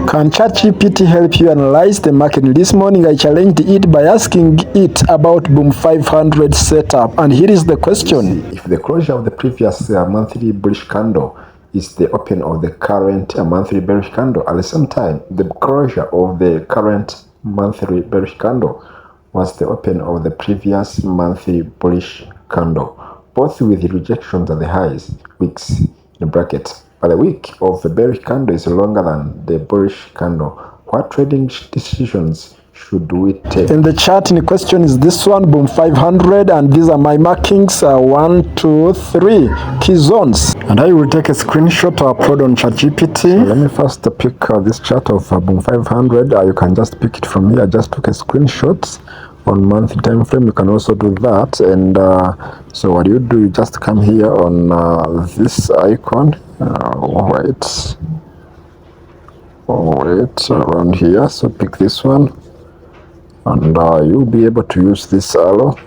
Can Chatgpt help you analyze the market? This morning I challenged it by asking it about Boom 500 setup, and here is the question. If the closure of the previous monthly bullish candle is the open of the current monthly bearish candle, at the same time the closure of the current monthly bearish candle was the open of the previous monthly bullish candle, both with rejections at the highs, wicks in brackets. But the wick of the bearish candle is longer than the bullish candle. What trading decisions should we take? In the chart in question is this one, Boom 500, and these are my markings, 1, 2, 3 key zones. And I will take a screenshot to upload on Chatgpt. So let me first pick this chart of Boom 500. You can just pick it from here. I just took a screenshot on monthly time frame. You can also do that. And so what you do, you just come here on this icon. Wait around here. So pick this one, and you'll be able to use this arrow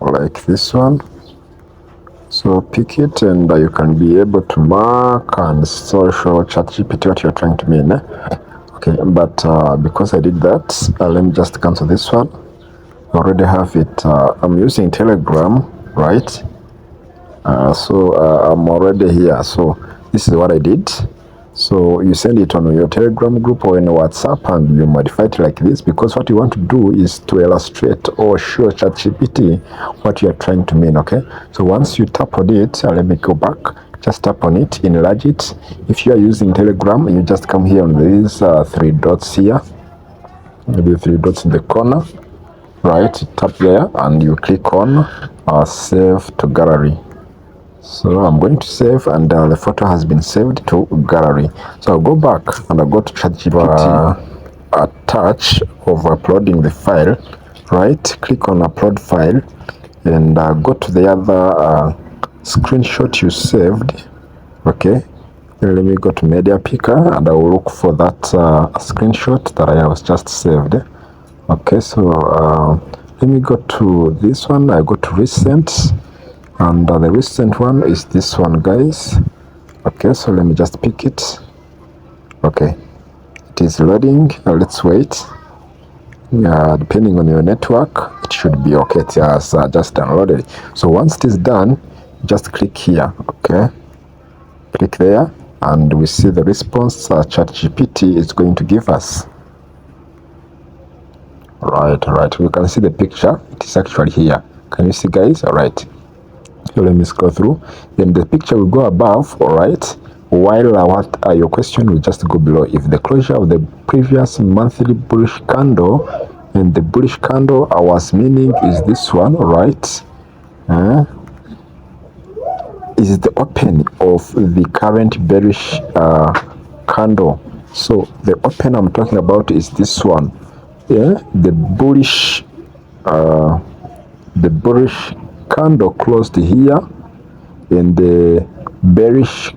like this one. So pick it, and you can be able to mark and so show Chatgpt what you're trying to mean. Okay, but because I did that, let me just cancel this one. I already have it. I'm using Telegram, right? So I'm already here. So this is what I did. So you send it on your Telegram group or in WhatsApp, and you modify it like this, because what you want to do is to illustrate or show ChatGPT what you are trying to mean. Okay, so once you tap on it, let me go back, just tap on it, enlarge it. If you are using Telegram, you just come here on these 3 dots here, maybe 3 dots in the corner, right? Tap there and you click on save to gallery. So I'm going to save, and the photo has been saved to gallery. So I'll go back and I'll go to ChatGPT, attach of uploading the file, right? Click on upload file, and go to the other screenshot you saved. Okay, let me go to media picker, and I will look for that screenshot that I was just saved. Okay, so let me go to this one. I go to recent, and the recent one is this one, guys. Okay, so let me just pick it. Okay, it is loading. Let's wait. Depending on your network, it should be okay. It has just downloaded. So once it is done, just click here. Okay, click there, and we see the response ChatGPT is going to give us. Right, we can see the picture. It is actually here. Can you see, guys? All right. So let me scroll through. Then the picture will go above, all right, while your question will just go below. If the closure of the previous monthly bullish candle and the bullish candle was meaning is this one, all right, is the open of the current bearish candle. So the open I'm talking about is this one, the bullish candle closed here, and the bearish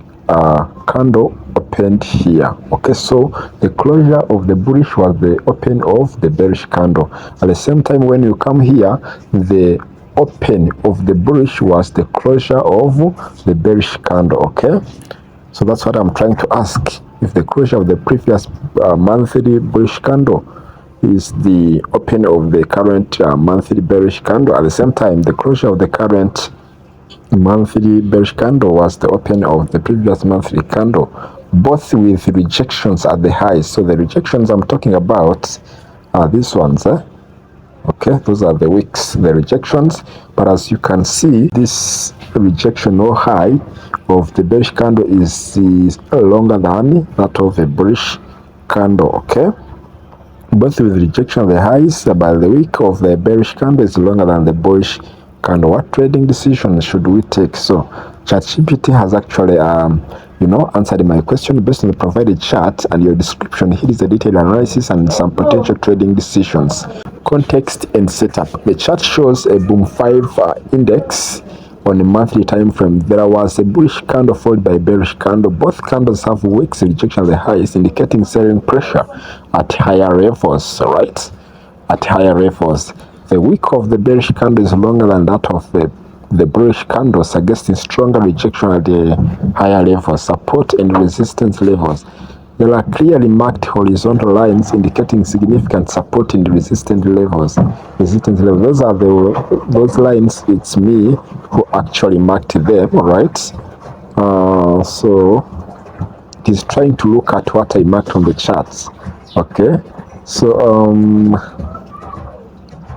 candle opened here. Okay, so the closure of the bullish was the open of the bearish candle. At the same time, when you come here, the open of the bullish was the closure of the bearish candle. Okay, so that's what I'm trying to ask. If the closure of the previous monthly bullish candle is the open of the current monthly bearish candle, at the same time the closure of the current monthly bearish candle was the open of the previous monthly candle, both with rejections at the highs. So the rejections I'm talking about are these ones. Okay, those are the wicks, the rejections. But as you can see, this rejection or high of the bearish candle is longer than that of a bullish candle. Okay, both with rejection of the highs, but the wick of the bearish candle is longer than the bullish candle. What trading decision should we take? So ChatGPT has actually answered my question based on the provided chart and your description. Here is the detailed analysis and some potential trading decisions. Context and setup. The chart shows a Boom 5 index on a monthly time frame. There was a bullish candle followed by a bearish candle. Both candles have wicks rejection at the highs, indicating selling pressure at higher levels, right? At higher levels. The wick of the bearish candle is longer than that of the bullish candle, suggesting stronger rejection at the higher levels, support and resistance levels. There are clearly marked horizontal lines indicating significant support and resistance levels. Those are those lines. It's me who actually marked them, right? So it is trying to look at what I marked on the charts. Okay, so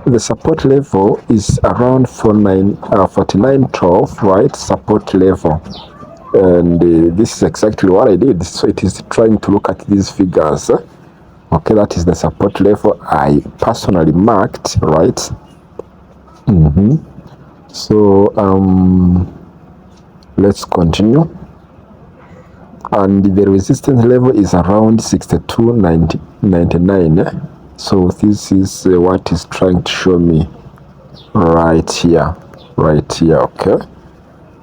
the support level is around 49.12, right? Support level. And this is exactly what I did. So it is trying to look at these figures. Okay, that is the support level I personally marked, right? So let's continue. And the resistance level is around 62.99. So this is what is trying to show me right here. Okay,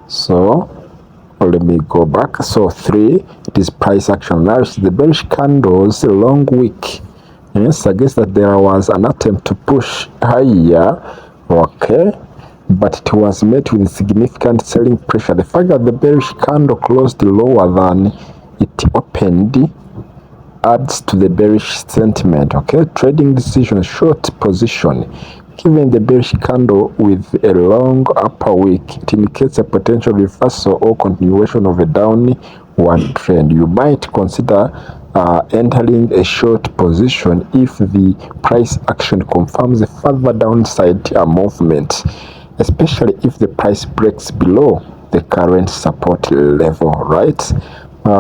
so let me go back. So 3, it is price action. Now the bearish candles long wick suggests that there was an attempt to push higher, okay, but it was met with significant selling pressure. The fact that the bearish candle closed lower than it opened adds to the bearish sentiment. Okay, trading decision, short position. Given the bearish candle with a long upper wick, it indicates a potential reversal or continuation of a downward trend. You might consider entering a short position if the price action confirms a further downside movement, especially if the price breaks below the current support level, right?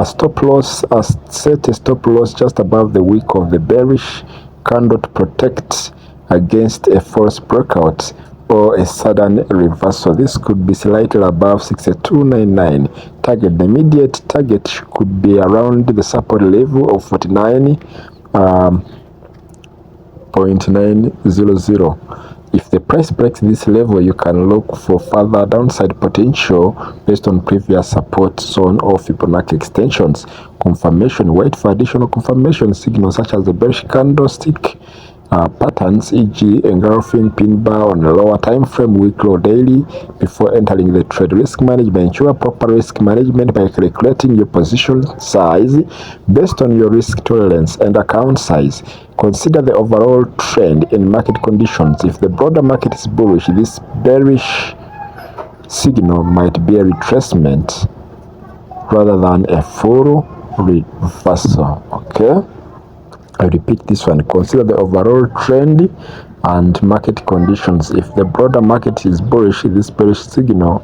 Stop loss, set a stop loss just above the wick of the bearish candle to protect against a false breakout or a sudden reversal. This could be slightly above 62.99. Target, the immediate target could be around the support level of 49.900. If the price breaks this level, you can look for further downside potential based on previous support zone or Fibonacci extensions. Confirmation, wait for additional confirmation signals such as the bearish candlestick patterns, e.g. engulfing pin bar on a lower time frame, weekly or daily, before entering the trade. Risk management, ensure proper risk management by calculating your position size based on your risk tolerance and account size. Consider the overall trend in market conditions. If the broader market is bullish, this bearish signal might be a retracement rather than a full reversal. Okay, I repeat this one. Consider the overall trend and market conditions. If the broader market is bullish, this bearish signal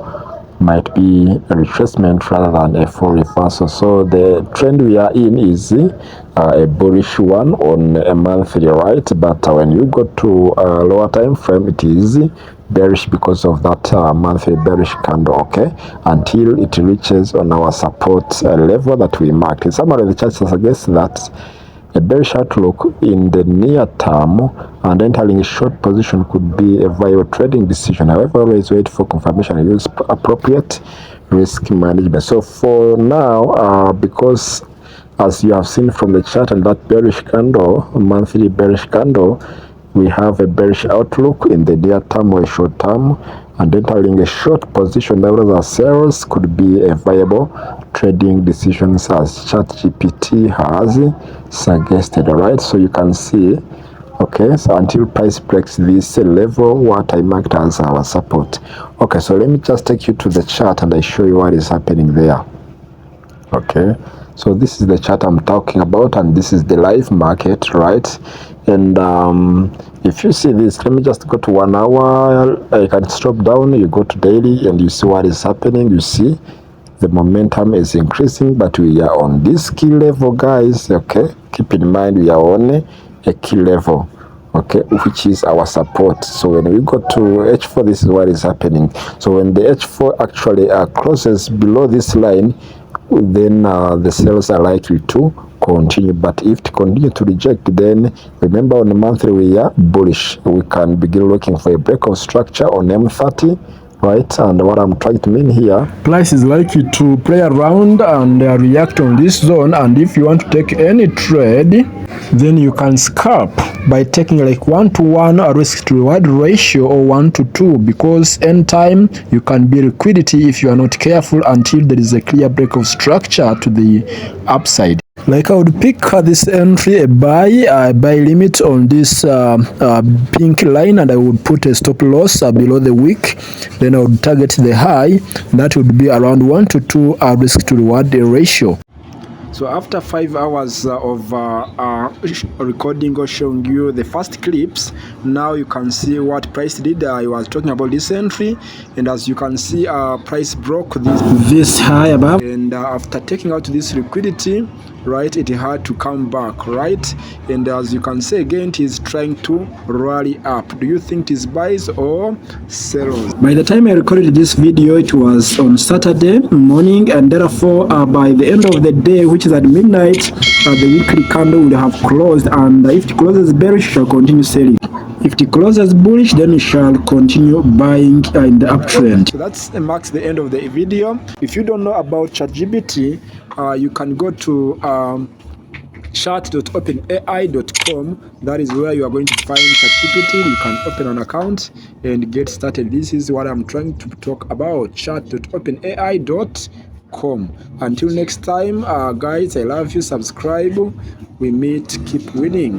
might be a retracement rather than a full reversal. So the trend we are in is a bullish one on a monthly, right? But when you go to a lower time frame, it is bearish because of that monthly bearish candle, okay, until it reaches on our support level that we marked. In summary, the chart suggests that a bearish outlook in the near term and entering a short position could be a viable trading decision. However, always wait for confirmation and use appropriate risk management. So for now, because as you have seen from the chart and that bearish candle, monthly bearish candle, we have a bearish outlook in the near term or short term, and entering a short position that as sales could be a viable trading decisions as Chatgpt has suggested. Right, so you can see, okay, so until price breaks this level, what I marked as our support. Okay, so let me just take you to the chart and I show you what is happening there. Okay, so this is the chart I'm talking about, and this is the live market, right? And if you see this, let me just go to 1 hour. I can stop down, you go to daily and you see what is happening. You see the momentum is increasing, but we are on this key level, guys. Okay, keep in mind we are on a key level, okay, which is our support. So when we go to H4, this is what is happening. So when the H4 actually crosses below this line, then the sales are likely to continue. But if it continue to reject, then remember on the monthly we are bullish. We can begin looking for a breakout structure on M30, right? And what I'm trying to mean here, Price is likely to play around and react on this zone, and if you want to take any trade, then you can scalp by taking like 1-to-1 risk to reward ratio or 1-to-2, because anytime you can be liquidity if you are not careful until there is a clear break of structure to the upside. Like I would pick this entry a buy limit on this pink line, and I would put a stop loss below the wick. Then I would target the high. That would be around 1-to-2 risk to reward ratio. So after 5 hours of recording or showing you the first clips, now you can see what price did. I was talking about this entry, and as you can see, price broke this high above, and after taking out this liquidity, right, it had to come back, right? And as you can see again, it is trying to rally up. Do you think it is buys or sells? By the time I recorded this video, it was on Saturday morning, and therefore by the end of the day, which is at midnight, the weekly candle would have closed, and if it closes bearish, it shall continue selling. If it closes bullish, then it shall continue buying in the uptrend. So that marks the end of the video. If you don't know about Chatgpt, you can go to chat.openai.com. That is where you are going to find Chatgpt. You can open an account and get started. This is what I'm trying to talk about, chat.openai.com. Until next time, guys, I love you. Subscribe. We meet. Keep winning.